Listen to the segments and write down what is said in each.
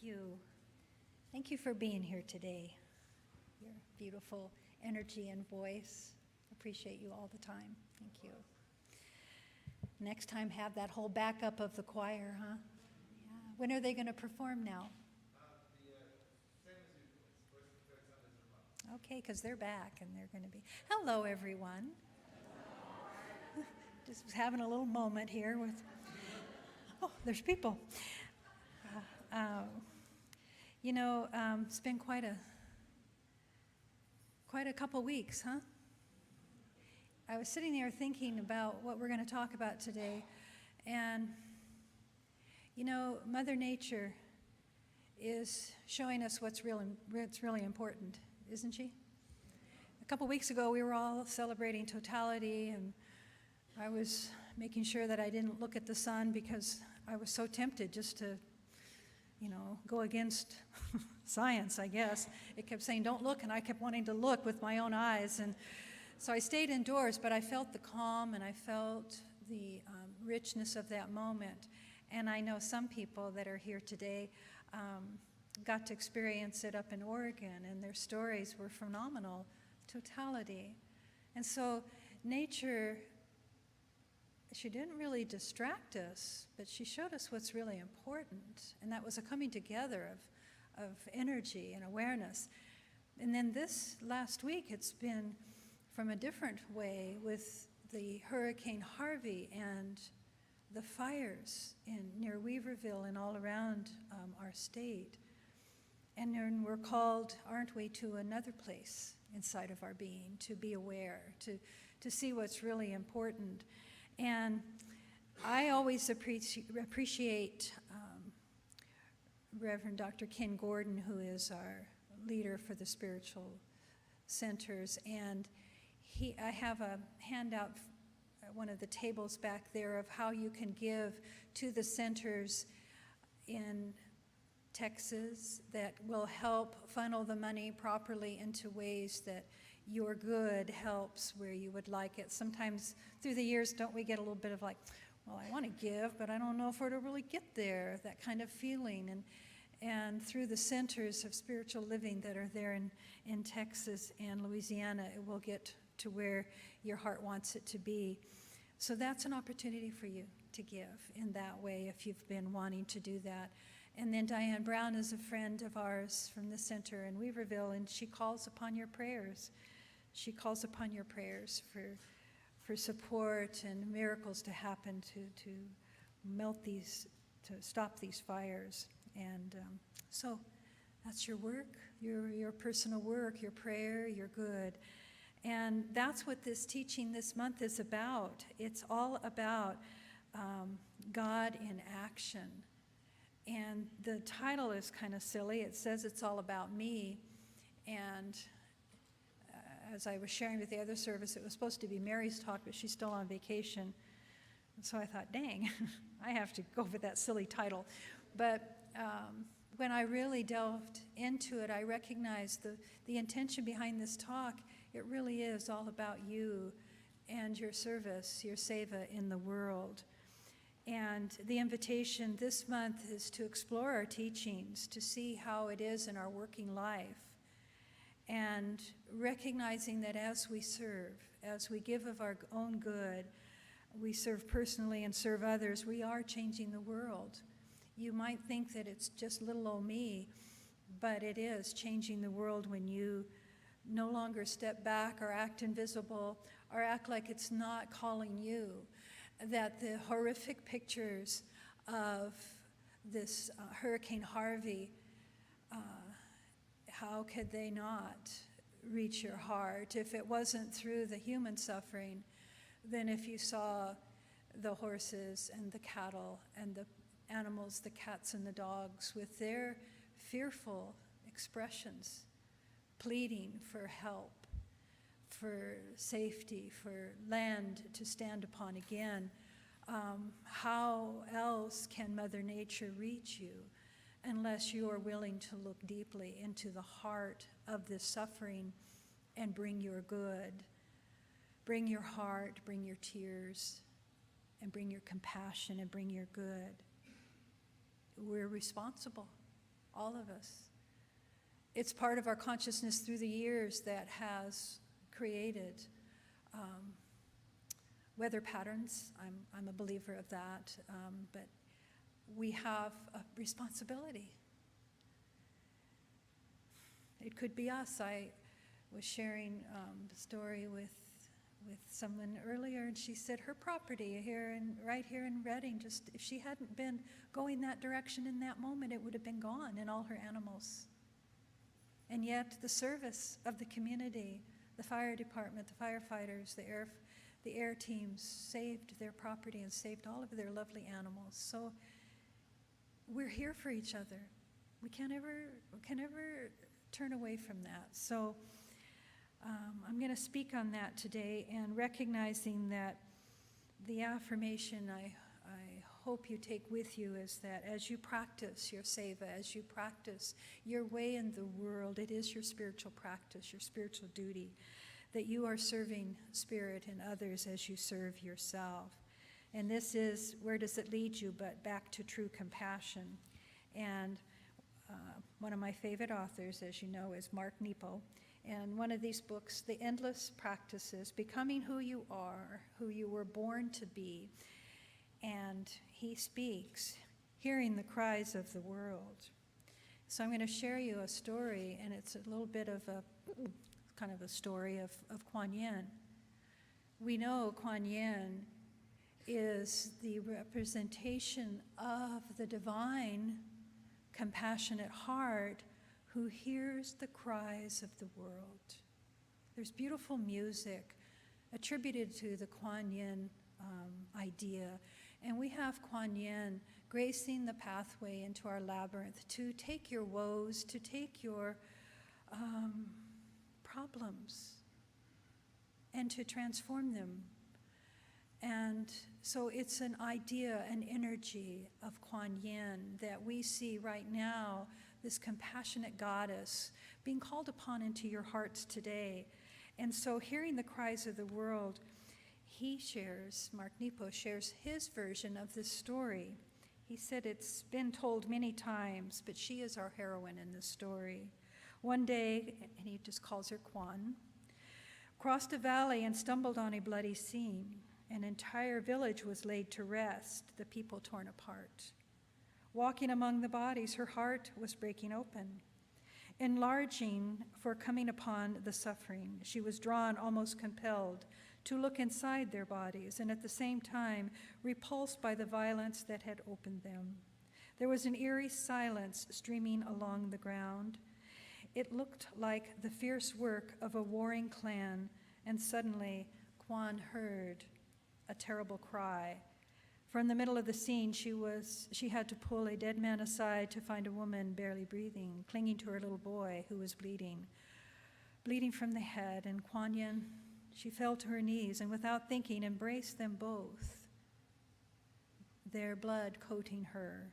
you. Thank you for being here today. Your beautiful energy and voice. Appreciate you all the time. Thank you. Next time, have that whole backup of the choir, huh? Yeah. When are they going to perform now? Okay, because they're back and they're going to be. Hello, everyone. Just having a little moment here with. Oh, there's people. It's been quite a couple weeks, huh? I was sitting there thinking about what we're going to talk about today, and Mother Nature is showing us what's really important, isn't she? A couple weeks ago, we were all celebrating totality, and I was making sure that I didn't look at the sun because I was so tempted just to go against science, I guess. It kept saying, don't look, and I kept wanting to look with my own eyes. And so I stayed indoors, but I felt the calm, and I felt the richness of that moment. And I know some people that are here today got to experience it up in Oregon, and their stories were phenomenal. Totality. And so nature, she didn't really distract us, but she showed us what's really important, and that was a coming together of energy and awareness. And then this last week, it's been from a different way with the Hurricane Harvey and the fires near Weaverville and all around our state. And then we're called, aren't we, to another place inside of our being, to be aware, to see what's really important. And I always appreciate Reverend Dr. Ken Gordon, who is our leader for the spiritual centers. And I have a handout at one of the tables back there of how you can give to the centers in Texas that will help funnel the money properly into ways that your good helps where you would like it. Sometimes through the years, don't we get a little bit of like, well, I want to give, but I don't know if it'll really get there, that kind of feeling. And through the centers of spiritual living that are there in Texas and Louisiana, it will get to where your heart wants it to be. So that's an opportunity for you to give in that way if you've been wanting to do that. And then Diane Brown is a friend of ours from the center in Weaverville, and she calls upon your prayers. She calls upon your prayers for support and miracles to happen to melt these, to stop these fires. And so that's your work, your personal work, your prayer, your good. And that's what this teaching this month is about. It's all about God in action. And the title is kind of silly. It says it's all about me. And as I was sharing with the other service, it was supposed to be Mary's talk, but she's still on vacation. And so I thought, dang, I have to go with that silly title. But when I really delved into it, I recognized the intention behind this talk. It really is all about you and your service, your seva in the world. And the invitation this month is to explore our teachings, to see how it is in our working life, and recognizing that as we serve, as we give of our own good, we serve personally and serve others, we are changing the world. You might think that it's just little old me, but it is changing the world when you no longer step back or act invisible or act like it's not calling you. That the horrific pictures of this Hurricane Harvey, how could they not reach your heart? If it wasn't through the human suffering, then if you saw the horses and the cattle and the animals, the cats and the dogs, with their fearful expressions, pleading for help, for safety, for land to stand upon again, how else can Mother Nature reach you unless you are willing to look deeply into the heart of this suffering and bring your good, bring your heart, bring your tears, and bring your compassion and bring your good. We're responsible. all of us. It's part of our consciousness through the years that has created weather patterns. I'm a believer of that, but we have a responsibility. It could be us. I was sharing the story with someone earlier, and she said her property right here in Redding, just if she hadn't been going that direction in that moment, it would have been gone, and all her animals. And yet the service of the community, the fire department, the firefighters, the air teams saved their property and saved all of their lovely animals. So we're here for each other. We can't ever turn away from that. So I'm going to speak on that today, and recognizing that the affirmation I hope you take with you is that as you practice your seva, as you practice your way in the world, it is your spiritual practice, your spiritual duty, that you are serving spirit and others as you serve yourself. And this is, where does it lead you but back to true compassion? And one of my favorite authors, as you know, is Mark Nepo. And one of these books, The Endless Practices, Becoming Who You Are, Who You Were Born to Be. And he speaks, hearing the cries of the world. So I'm going to share you a story, and it's a little bit of kind of a story of Kuan Yin. We know Kuan Yin is the representation of the divine, compassionate heart who hears the cries of the world. There's beautiful music attributed to the Kuan Yin idea, and we have Kuan Yin gracing the pathway into our labyrinth to take your woes, to take your problems, and to transform them. And so it's an idea, an energy of Kuan Yin that we see right now, this compassionate goddess being called upon into your hearts today. And so hearing the cries of the world, Mark Nepo shares his version of this story. He said it's been told many times, but she is our heroine in this story. One day, and he just calls her Kuan, crossed a valley and stumbled on a bloody scene. An entire village was laid to rest, the people torn apart. Walking among the bodies, her heart was breaking open. Enlarging for coming upon the suffering, she was drawn, almost compelled, to look inside their bodies, and at the same time repulsed by the violence that had opened them. There was an eerie silence streaming along the ground. It looked like the fierce work of a warring clan, and suddenly Kuan heard a terrible cry. From the middle of the scene, she had to pull a dead man aside to find a woman barely breathing, clinging to her little boy who was bleeding from the head. And Kuan Yin, she fell to her knees and without thinking embraced them both, their blood coating her.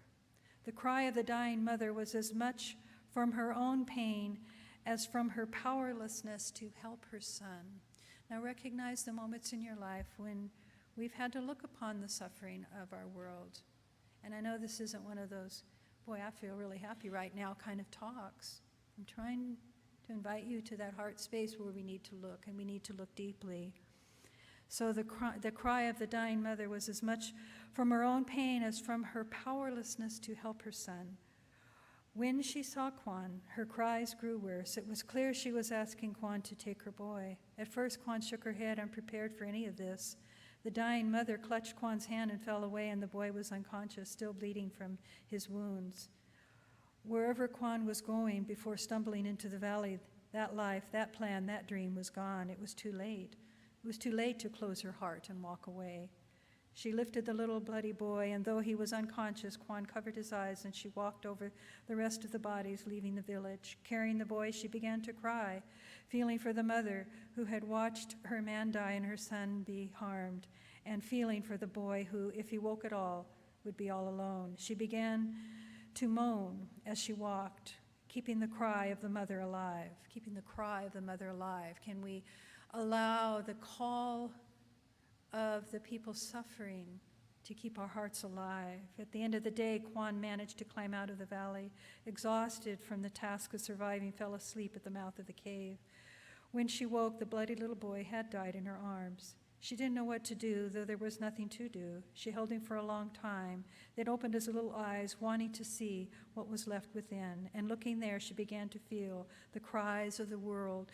The cry of the dying mother was as much from her own pain as from her powerlessness to help her son. Now recognize the moments in your life when we've had to look upon the suffering of our world. And I know this isn't one of those, boy, I feel really happy right now kind of talks. I'm trying to invite you to that heart space where we need to look, and we need to look deeply. So the cry of the dying mother was as much from her own pain as from her powerlessness to help her son. When she saw Kuan, her cries grew worse. It was clear she was asking Kuan to take her boy. At first, Kuan shook her head, unprepared for any of this. The dying mother clutched Kuan's hand and fell away, and the boy was unconscious, still bleeding from his wounds. Wherever Kuan was going before stumbling into the valley, that life, that plan, that dream was gone. It was too late. It was too late to close her heart and walk away. She lifted the little bloody boy, and though he was unconscious, Kuan covered his eyes, and she walked over the rest of the bodies, leaving the village. Carrying the boy, she began to cry, feeling for the mother who had watched her man die and her son be harmed, and feeling for the boy who, if he woke at all, would be all alone. She began to moan as she walked, keeping the cry of the mother alive, keeping the cry of the mother alive. Can we allow the call of the people suffering to keep our hearts alive. At the end of the day, Kwan managed to climb out of the valley. Exhausted from the task of surviving, fell asleep at the mouth of the cave. When she woke, the bloody little boy had died in her arms. She didn't know what to do, though there was nothing to do. She held him for a long time, then opened his little eyes, wanting to see what was left within. And looking there, she began to feel the cries of the world,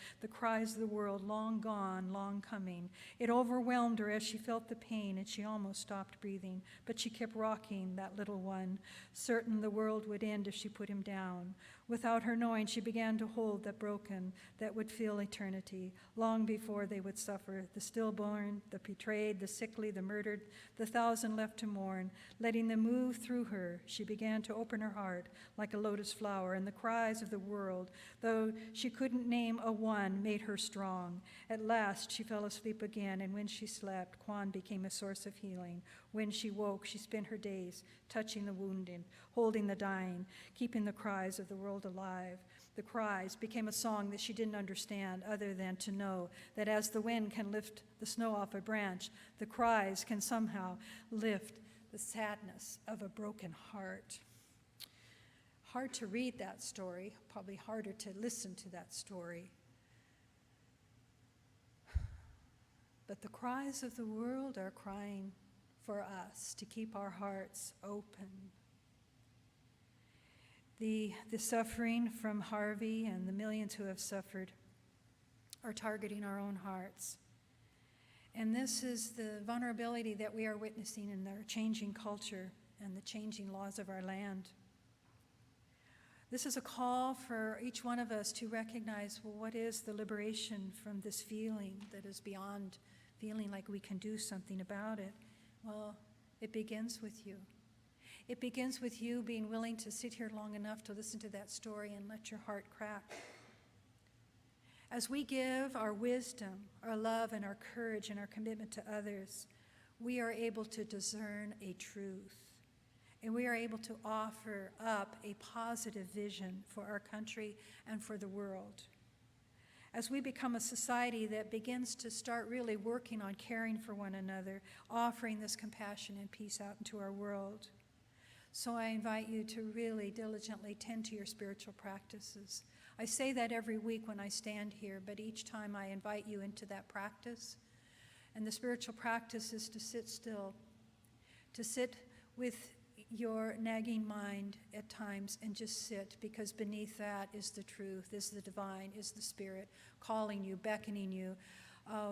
long gone, long coming. It overwhelmed her as she felt the pain, and she almost stopped breathing. But she kept rocking that little one, certain the world would end if she put him down. Without her knowing, she began to hold the broken that would feel eternity, long before they would suffer, the stillborn, the betrayed, the sickly, the murdered, the 1,000 left to mourn. Letting them move through her, she began to open her heart like a lotus flower, and the cries of the world, though she couldn't name a one, made her strong. At last, she fell asleep again, and when she slept, Kwan became a source of healing. When she woke, she spent her days touching the wounded, holding the dying, keeping the cries of the world alive. The cries became a song that she didn't understand, other than to know that as the wind can lift the snow off a branch, the cries can somehow lift the sadness of a broken heart. Hard to read that story, probably harder to listen to that story. But the cries of the world are crying for us to keep our hearts open. The suffering from Harvey and the millions who have suffered are targeting our own hearts. And this is the vulnerability that we are witnessing in our changing culture and the changing laws of our land. This is a call for each one of us to recognize, well, what is the liberation from this feeling that is beyond feeling like we can do something about it? Well, it begins with you. It begins with you being willing to sit here long enough to listen to that story and let your heart crack. As we give our wisdom, our love, and our courage and our commitment to others, we are able to discern a truth. And we are able to offer up a positive vision for our country and for the world. As we become a society that begins to start really working on caring for one another, offering this compassion and peace out into our world. So I invite you to really diligently tend to your spiritual practices. I say that every week when I stand here, but each time I invite you into that practice. And the spiritual practice is to sit still, to sit with your nagging mind at times and just sit, because beneath that is the truth, is the divine, is the spirit calling you, beckoning you,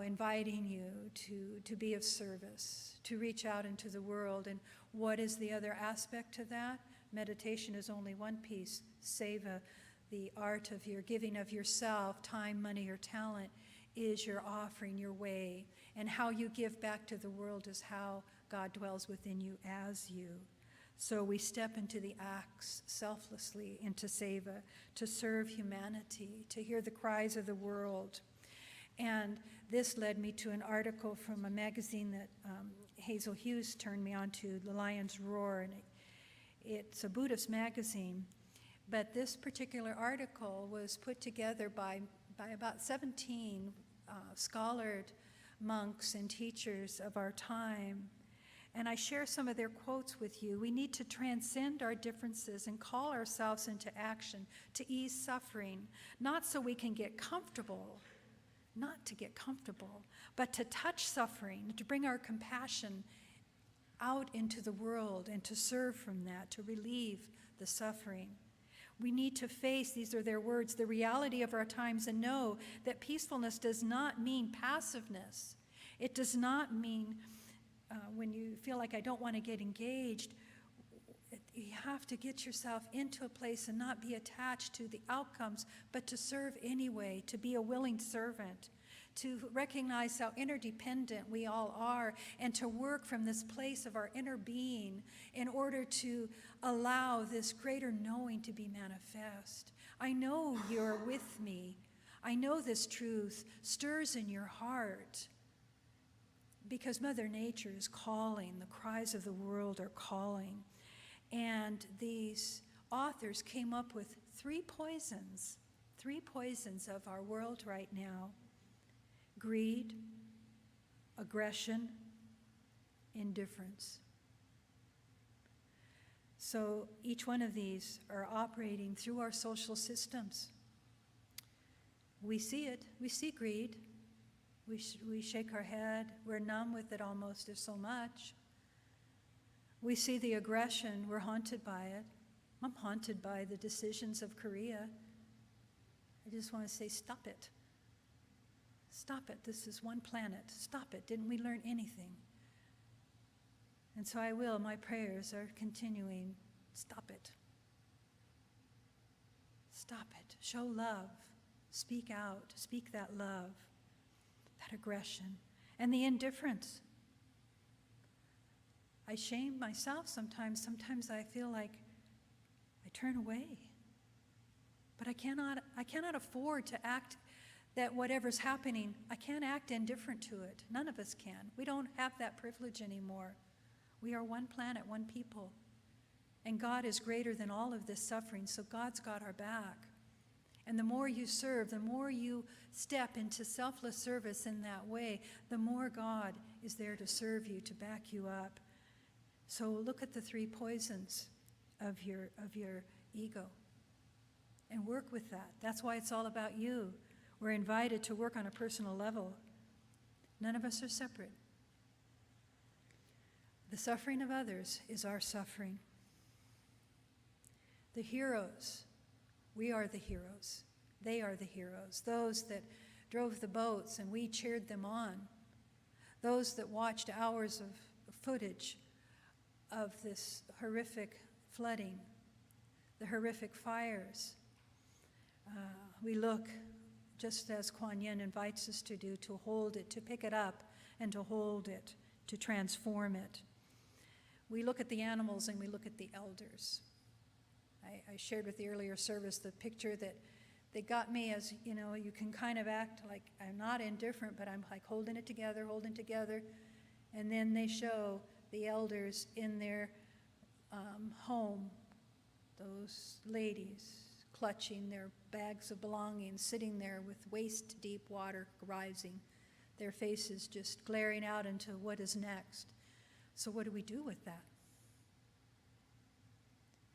inviting you to be of service, to reach out into the world. And what is the other aspect to that? Meditation is only one piece. Seva, the art of your giving of yourself, time, money, or talent, is your offering, your way. And how you give back to the world is how God dwells within you as you. So we step into the acts selflessly, into seva, to serve humanity, to hear the cries of the world. And this led me to an article from a magazine that Hazel Hughes turned me on to, The Lion's Roar, and it's a Buddhist magazine. But this particular article was put together by about 17 scholared monks and teachers of our time. And I share some of their quotes with you. We need to transcend our differences and call ourselves into action to ease suffering, not so we can get comfortable, not to get comfortable, but to touch suffering, to bring our compassion out into the world and to serve from that, to relieve the suffering. We need to face, these are their words, the reality of our times and know that peacefulness does not mean passiveness. It does not mean when you feel like I don't want to get engaged, you have to get yourself into a place and not be attached to the outcomes, but to serve anyway, to be a willing servant, to recognize how interdependent we all are, and to work from this place of our inner being in order to allow this greater knowing to be manifest. I know you're with me. I know this truth stirs in your heart. Because Mother Nature is calling, the cries of the world are calling. And these authors came up with three poisons of our world right now: greed, aggression, indifference. So each one of these are operating through our social systems. We see it. We see greed. We shake our head. We're numb with it almost. There's so much. We see the aggression. We're haunted by it. I'm haunted by the decisions of Korea. I just want to say, stop it. Stop it. This is one planet. Stop it. Didn't we learn anything? And so I will. My prayers are continuing. Stop it. Stop it. Show love. Speak out. Speak that love, that aggression, and the indifference. I shame myself sometimes. Sometimes I feel like I turn away. But I cannot afford to act that whatever's happening, I can't act indifferent to it. None of us can. We don't have that privilege anymore. We are one planet, one people. And God is greater than all of this suffering, so God's got our back. And the more you serve, the more you step into selfless service in that way, the more God is there to serve you, to back you up. So look at the 3 poisons of your ego and work with that. That's why it's all about you. We're invited to work on a personal level. None of us are separate. The suffering of others is our suffering. The heroes, we are the heroes. They are the heroes. Those that drove the boats and we cheered them on. Those that watched hours of footage of this horrific flooding, the horrific fires. We look, just as Kuan Yin invites us to do, to hold it, to pick it up and to hold it, to transform it. We look at the animals and we look at the elders. I shared with the earlier service the picture that they got me as, you can kind of act like I'm not indifferent, but I'm like holding it together. And then they show the elders in their home, those ladies clutching their bags of belongings, sitting there with waist-deep water rising, their faces just glaring out into what is next. So what do we do with that?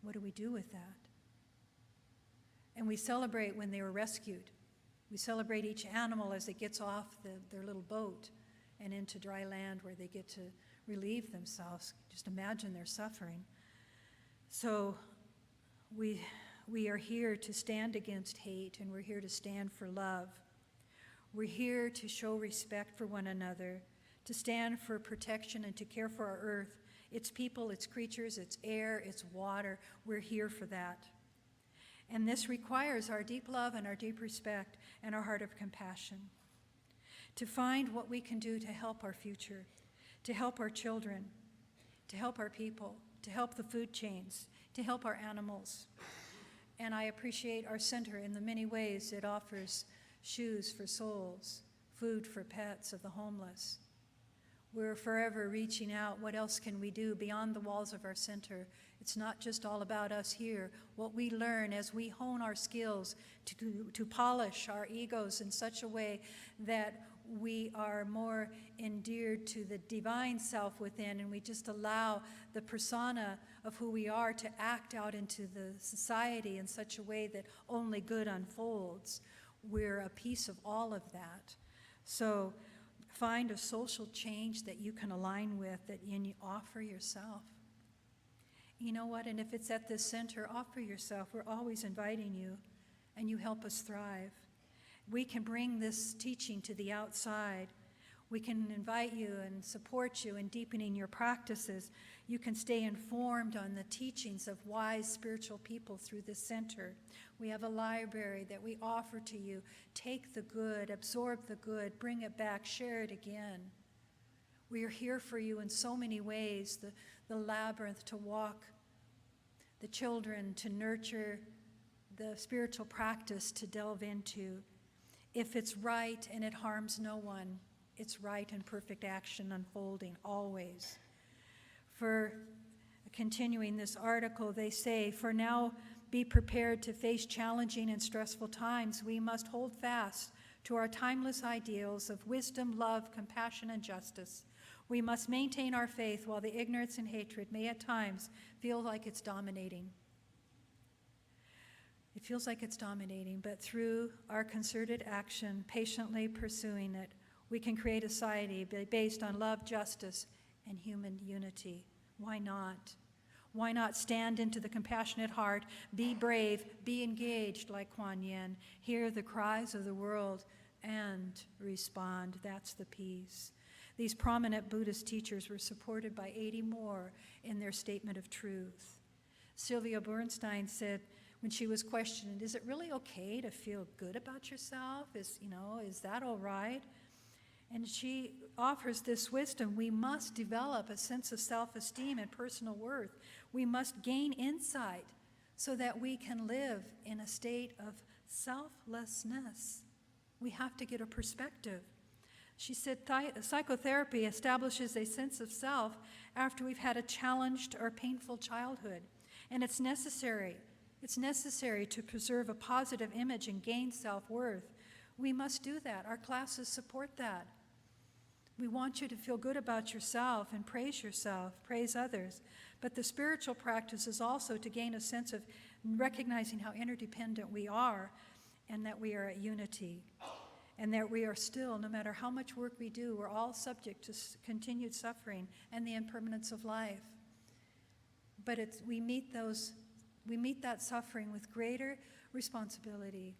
What do we do with that? And we celebrate when they were rescued. We celebrate each animal as it gets off their little boat and into dry land where they get to relieve themselves. Just imagine their suffering. So we are here to stand against hate, and we're here to stand for love. We're here to show respect for one another, to stand for protection and to care for our earth, its people, its creatures, its air, its water. We're here for that. And this requires our deep love and our deep respect and our heart of compassion. To find what we can do to help our future, to help our children, to help our people, to help the food chains, to help our animals. And I appreciate our center in the many ways it offers shoes for souls, food for pets of the homeless. We're forever reaching out. What else can we do beyond the walls of our center? It's not just all about us here. What we learn as we hone our skills to polish our egos in such a way that we are more endeared to the divine self within, and we just allow the persona of who we are to act out into the society in such a way that only good unfolds. We're a piece of all of that. So find a social change that you can align with, that you offer yourself. You know what? And if it's at this center, offer yourself. We're always inviting you, and you help us thrive. We can bring this teaching to the outside. We can invite you and support you in deepening your practices. You can stay informed on the teachings of wise spiritual people through this center. We have a library that we offer to you. Take the good, absorb the good, bring it back, share it again. We are here for you in so many ways, the labyrinth to walk, the children to nurture, the spiritual practice to delve into. If it's right and it harms no one, it's right and perfect action unfolding always. For continuing this article, they say, for now be prepared to face challenging and stressful times. We must hold fast to our timeless ideals of wisdom, love, compassion, and justice. We must maintain our faith while the ignorance and hatred may at times feel like it's dominating. It feels like it's dominating, but through our concerted action, patiently pursuing it, we can create a society based on love, justice, and human unity. Why not? Why not stand into the compassionate heart, be brave, be engaged like Kuan Yin, hear the cries of the world, and respond? That's the peace. These prominent Buddhist teachers were supported by 80 more in their statement of truth. Sylvia Bernstein said when she was questioned, is it really okay to feel good about yourself? Is that all right? And she offers this wisdom. We must develop a sense of self-esteem and personal worth. We must gain insight so that we can live in a state of selflessness. We have to get a perspective. She said psychotherapy establishes a sense of self after we've had a challenged or painful childhood. And it's necessary. It's necessary to preserve a positive image and gain self-worth. We must do that. Our classes support that. We want you to feel good about yourself, praise others. But the spiritual practice is also to gain a sense of recognizing how interdependent we are and that we are at unity. And that we are still, no matter how much work we do, we're all subject to continued suffering and the impermanence of life. But we meet that suffering with greater responsibility.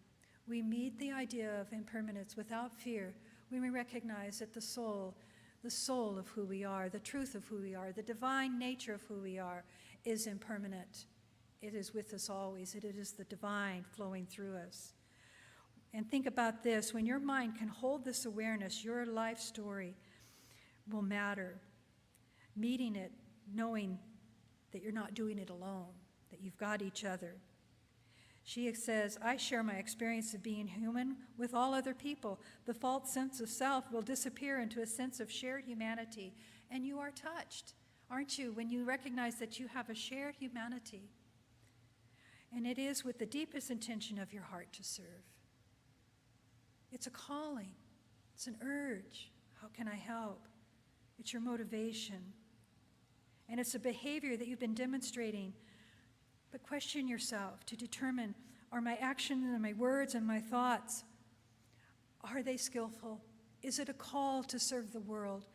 We meet the idea of impermanence without fear when we recognize that the soul of who we are, the truth of who we are, the divine nature of who we are is impermanent. It is with us always. It is the divine flowing through us. And think about this, when your mind can hold this awareness, your life story will matter. Meeting it, knowing that you're not doing it alone, that you've got each other. She says, I share my experience of being human with all other people. The false sense of self will disappear into a sense of shared humanity. And you are touched, aren't you, when you recognize that you have a shared humanity. And it is with the deepest intention of your heart to serve. It's a calling. It's an urge. How can I help? It's your motivation. And it's a behavior that you've been demonstrating. But question yourself to determine, are my actions and my words and my thoughts, are they skillful? Is it a call to serve the world?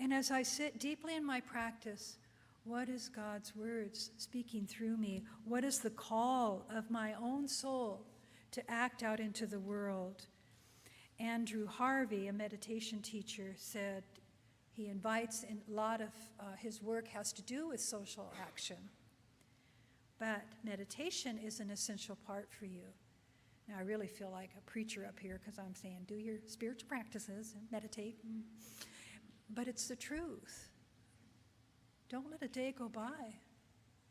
And as I sit deeply in my practice, what is God's words speaking through me? What is the call of my own soul to act out into the world? Andrew Harvey, a meditation teacher, said he invites, and a lot of his work has to do with social action. But meditation is an essential part for you. Now, I really feel like a preacher up here because I'm saying do your spiritual practices and meditate. But it's the truth. Don't let a day go by.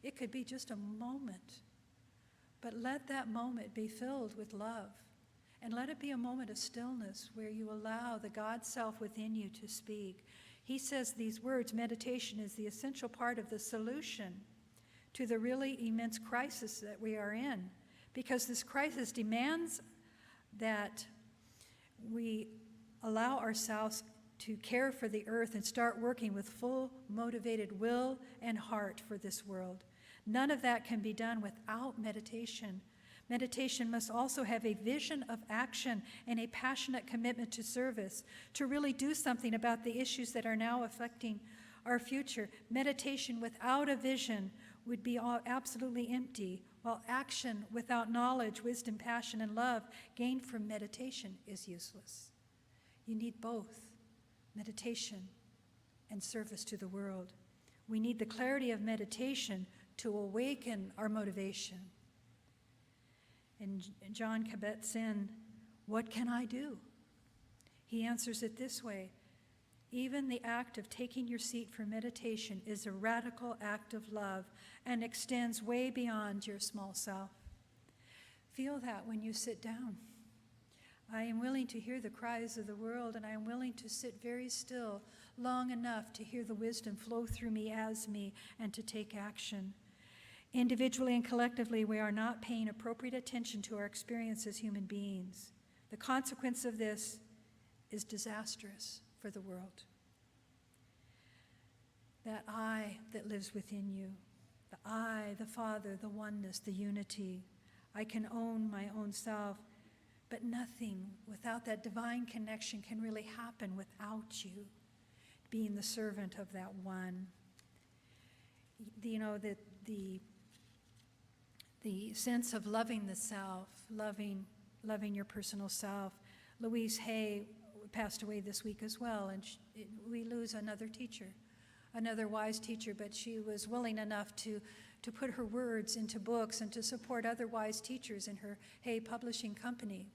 It could be just a moment. But let that moment be filled with love. And let it be a moment of stillness where you allow the God self within you to speak. He says these words, meditation is the essential part of the solution to the really immense crisis that we are in. Because this crisis demands that we allow ourselves to care for the earth and start working with full motivated will and heart for this world. None of that can be done without meditation. Meditation must also have a vision of action and a passionate commitment to service, to really do something about the issues that are now affecting our future. Meditation without a vision would be absolutely empty, while action without knowledge, wisdom, passion, and love gained from meditation is useless. You need both, meditation and service to the world. We need the clarity of meditation to awaken our motivation. And John Kabat-Zinn, what can I do? He answers it this way: even the act of taking your seat for meditation is a radical act of love and extends way beyond your small self. Feel that when you sit down. I am willing to hear the cries of the world, and I am willing to sit very still long enough to hear the wisdom flow through me as me and to take action. Individually and collectively, we are not paying appropriate attention to our experience as human beings. The consequence of this is disastrous for the world. that I that lives within you, the I, the Father, the oneness, the unity. I can own my own self, but nothing without that divine connection can really happen without you being the servant of that one. You know, that the sense of loving the self, loving your personal self. Louise Hay passed away this week as well, and we lose another teacher, another wise teacher, but she was willing enough to put her words into books and to support other wise teachers in her Hay Publishing Company.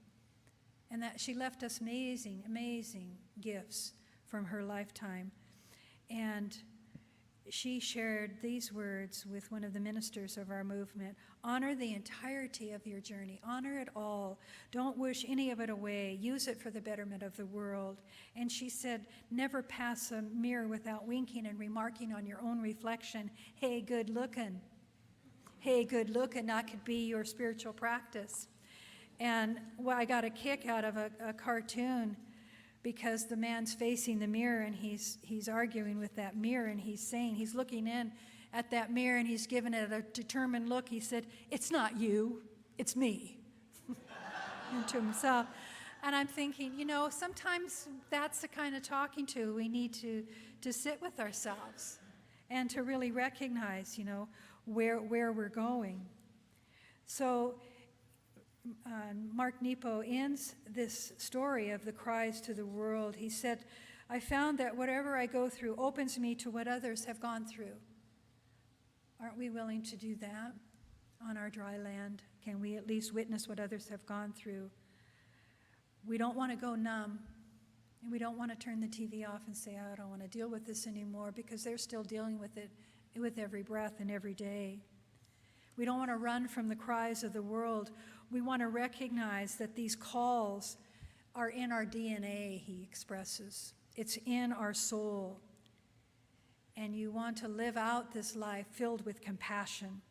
And that she left us amazing, amazing gifts from her lifetime. And she shared these words with one of the ministers of our movement: honor the entirety of your journey. Honor it all. Don't wish any of it away. Use it for the betterment of the world. And she said, never pass a mirror without winking and remarking on your own reflection, hey, good looking. Hey, good looking. That could be your spiritual practice. And I got a kick out of a cartoon, because the man's facing the mirror and he's arguing with that mirror, and he's looking in at that mirror and he's giving it a determined look. He said, it's not you, it's me, and to himself. And I'm thinking, sometimes that's the kind of talking to we need to sit with ourselves and to really recognize, where we're going. So Mark Nepo ends this story of the cries to the world. He said, I found that whatever I go through opens me to what others have gone through. Aren't we willing to do that on our dry land? Can we at least witness what others have gone through? We don't want to go numb, and we don't want to turn the TV off and say, I don't want to deal with this anymore, because they're still dealing with it with every breath and every day. We don't want to run from the cries of the world. We want to recognize that these calls are in our DNA, he expresses. It's in our soul. And you want to live out this life filled with compassion.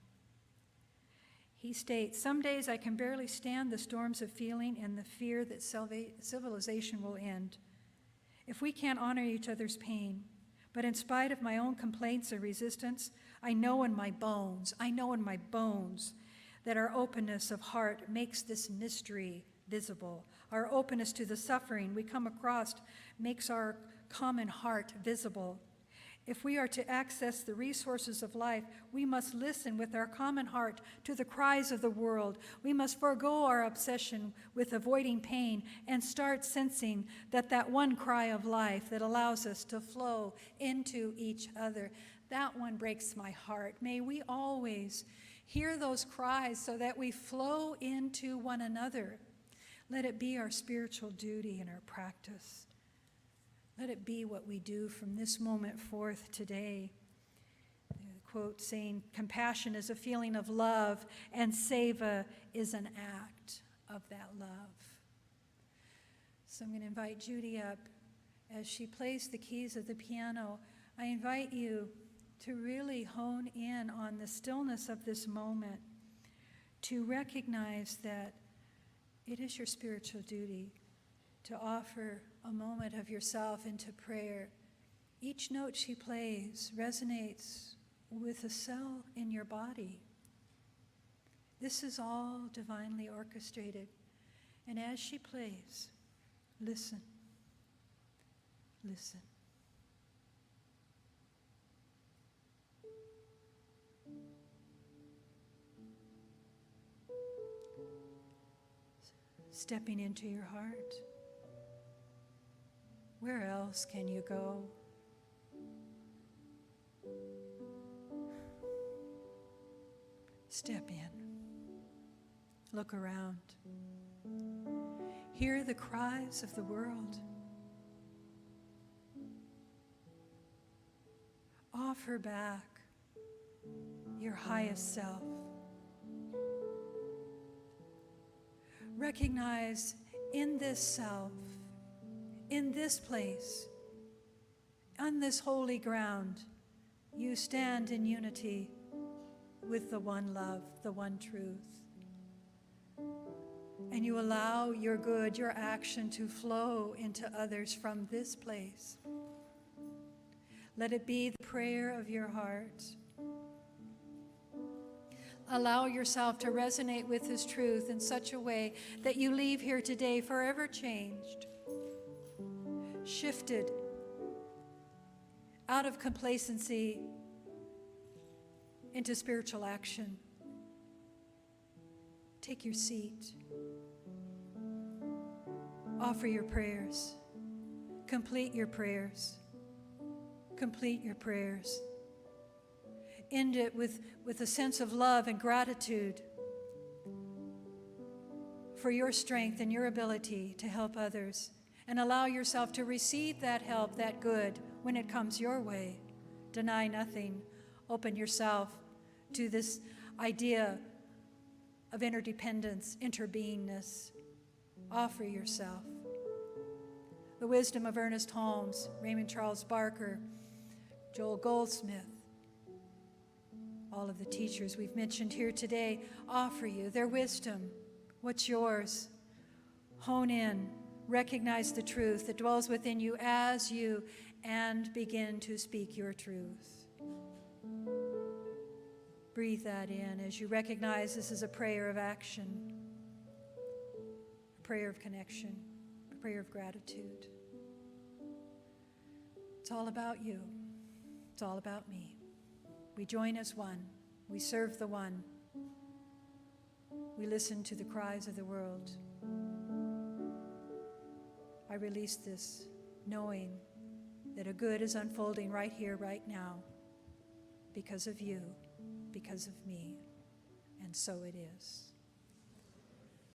He states, some days I can barely stand the storms of feeling and the fear that civilization will end. If we can't honor each other's pain, but in spite of my own complaints and resistance, I know in my bones that our openness of heart makes this mystery visible. Our openness to the suffering we come across makes our common heart visible. If we are to access the resources of life, we must listen with our common heart to the cries of the world. We must forego our obsession with avoiding pain and start sensing that one cry of life that allows us to flow into each other. That one breaks my heart. May we always hear those cries so that we flow into one another. Let it be our spiritual duty and our practice. Let it be what we do from this moment forth today. The quote saying, compassion is a feeling of love, and seva is an act of that love. So I'm going to invite Judy up. As she plays the keys of the piano, I invite you to really hone in on the stillness of this moment, to recognize that it is your spiritual duty to offer a moment of yourself into prayer. Each note she plays resonates with a cell in your body. This is all divinely orchestrated. And as she plays, listen. Listen. Stepping into your heart. Where else can you go? Step in. Look around. Hear the cries of the world. Offer back your highest self. Recognize in this self, in this place, on this holy ground, you stand in unity with the one love, the one truth. And you allow your good, your action to flow into others from this place. Let it be the prayer of your heart. Allow yourself to resonate with this truth in such a way that you leave here today forever changed, shifted out of complacency into spiritual action. Take your seat. Offer your prayers. Complete your prayers. Complete your prayers. End it with a sense of love and gratitude for your strength and your ability to help others. And allow yourself to receive that help, that good, when it comes your way. Deny nothing. Open yourself to this idea of interdependence, interbeingness. Offer yourself. The wisdom of Ernest Holmes, Raymond Charles Barker, Joel Goldsmith, all of the teachers we've mentioned here today offer you their wisdom. What's yours? Hone in, recognize the truth that dwells within you as you, and begin to speak your truth. Breathe that in as you recognize this is a prayer of action, a prayer of connection, a prayer of gratitude. It's all about you. It's all about me. We join as one. We serve the one. We listen to the cries of the world. I release this knowing that a good is unfolding right here, right now, because of you, because of me, and so it is.